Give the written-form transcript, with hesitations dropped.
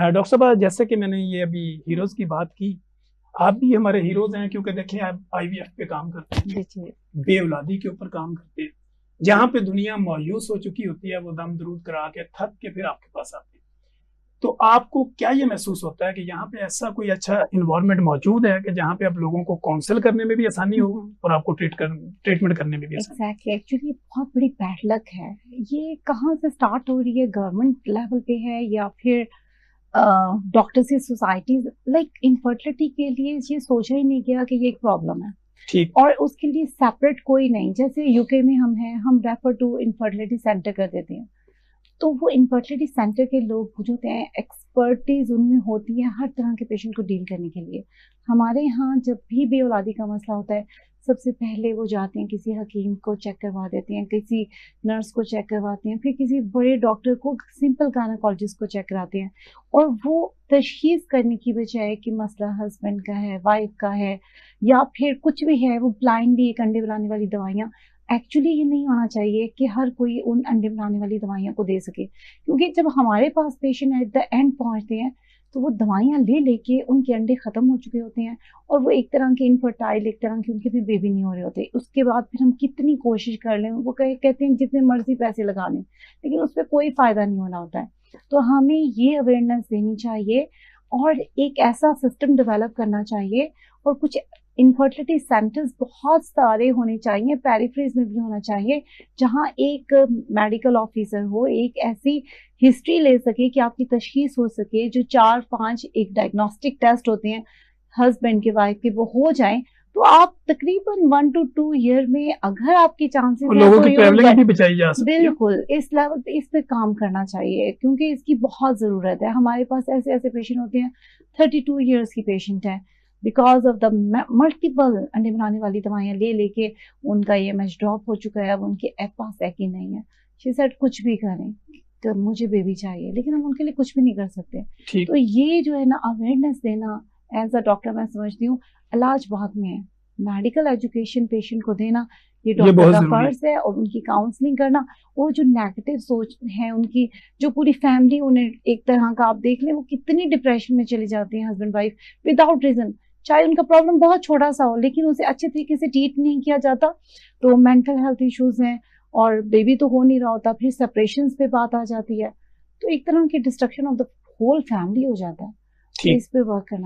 Doctor साहब, जैसे कि मैंने ये अभी हीरोज की बात की, आप भी हमारे हीरोज हैं, क्योंकि देखिए आप आईवीएफ पे काम करते हैं, जी। बे औलादी के ऊपर काम करते हैं। जहाँ पे दुनिया मायूस हो चुकी होती है, वो दम दरूद करा के थक के फिर आपके पास आते हैं। तो आपको क्या ये महसूस होता है कि यहाँ पे ऐसा कोई अच्छा इन्वायरमेंट मौजूद है कि जहाँ पे आप लोगों को काउंसिल करने में भी आसानी हो और आपको ट्रीटमेंट करने में भी आसानी? एग्जैक्टली, एक्चुअली बहुत बड़ी बैड लक है। ये कहाँ से स्टार्ट हो रही है? गवर्नमेंट लेवल पे है या फिर डॉक्टर्स की सोसाइटीज? लाइक इनफर्टिलिटी के लिए ये सोचा ही नहीं गया कि ये एक प्रॉब्लम है, ठीक। और उसके लिए सेपरेट कोई नहीं। जैसे यूके में हम हैं, हम रेफर टू इनफर्टिलिटी सेंटर कर देते हैं, तो वो इनफर्टिलिटी सेंटर के लोग जो होते हैं, एक्सपर्टीज उनमें होती है हर तरह के पेशेंट को डील करने के लिए। हमारे यहाँ जब भी बे औलादी का मसला होता है, सबसे पहले वो जाते हैं किसी हकीम को चेक करवा देते हैं, किसी नर्स को चेक करवाते हैं, फिर किसी बड़े डॉक्टर को, सिंपल गायनेकोलॉजिस्ट को चेक कराते हैं। और वो तशखीस करने की बजाय कि मसला हस्बैंड का है, वाइफ का है, या फिर कुछ भी है, वो ब्लाइंडली एक अंडे बनाने वाली दवाइयाँ। एक्चुअली ये नहीं होना चाहिए कि हर कोई उन अंडे बनाने वाली दवाइयाँ को दे सके, क्योंकि जब हमारे पास पेशेंट एट द एंड पहुंचते हैं, तो वो दवाइयाँ ले लेके उनके अंडे खत्म हो चुके होते हैं, और वो एक तरह के इनफर्टाइल, एक तरह के उनके भी बेबी नहीं हो रहे होते। उसके बाद फिर हम कितनी कोशिश कर लें, वो कहते हैं जितने मर्जी पैसे लगा लें, लेकिन उस पर कोई फायदा नहीं होना होता है। तो हमें ये अवेयरनेस देनी चाहिए, और एक ऐसा सिस्टम डेवलप करना चाहिए, और कुछ इनफर्टिलिटी सेंटर्स बहुत सारे होने चाहिए, पेरिफेरीज में भी होना चाहिए, जहां एक मेडिकल ऑफिसर हो, एक ऐसी हिस्ट्री ले सके कि आपकी तशखीस हो सके, जो 4-5 एक डायग्नोस्टिक टेस्ट होते हैं हस्बैंड के, वाइफ के, वो हो जाएं, तो आप तकरीबन 1 to 2 ईयर में, अगर आपके चांसेस और हैं लोगों तो की ट्रैवलिंग भी बचाई जा सकती है। बिल्कुल इस लेवल पे इस पे काम करना चाहिए, क्योंकि इसकी बहुत जरूरत है। हमारे पास ऐसे ऐसे पेशेंट होते हैं, 32 ईयर्स की पेशेंट है, बिकॉज ऑफ द मल्टीपल अंडे बनाने वाली दवाइयाँ ले लेके उनका EMH ड्रॉप हो चुका है। अब उनके पास है कि नहीं है, शी सेड कुछ भी करें तो मुझे बेबी चाहिए, लेकिन हम उनके लिए कुछ भी नहीं कर सकते। ठीक। तो ये जो है ना, अवेयरनेस देना, एज अ डॉक्टर मैं समझती हूँ इलाज बाद में है, मेडिकल एजुकेशन पेशेंट को देना ये ये डॉक्टर बहुत का जरूरी है। फर्ज है, और उनकी काउंसलिंग करना। और जो नेगेटिव सोच है उनकी, जो पूरी फैमिली, उन्हें एक तरह का आप देख लें, वो कितनी डिप्रेशन में चली जाती है हस्बैंड वाइफ विदाउट रीजन, चाहे उनका प्रॉब्लम बहुत छोटा सा हो, लेकिन उसे अच्छे तरीके से ट्रीट नहीं किया जाता, तो मेंटल हेल्थ इश्यूज हैं, और बेबी तो हो नहीं रहा होता, फिर सेपरेशन पे बात आ जाती है, तो एक तरह की destruction of the whole family हो जाता है। तो ठीक। इस पे वर्क करना